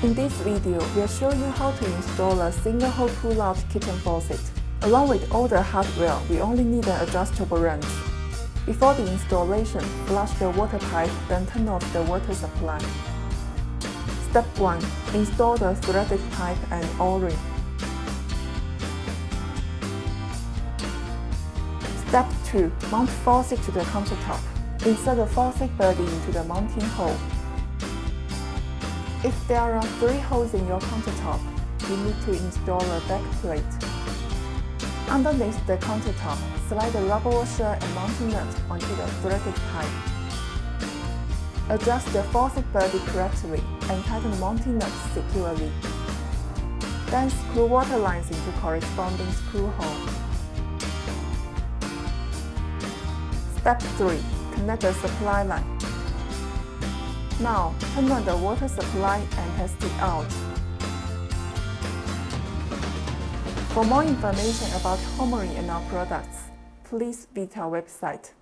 In this video, we'll show you how to install a single-hole pull-out kitchen faucet. Along with all the hardware, we only need an adjustable wrench. Before the installation, flush the water pipe, then turn off the water supply. Step 1. Install the threaded pipe and O-ring. Step 2. Mount faucet to the countertop. Insert the faucet body into the mounting hole. If there are 3 holes in your countertop, you need to install a back plate. Underneath the countertop, slide the rubber washer and mounting nut onto the threaded pipe. Adjust the faucet body correctly and tighten the mounting nut securely. Then screw water lines into corresponding screw hole. Step 3. Connect the supply line. Now, turn on the water supply and test it out. For more information about Homery and our products, please visit our website.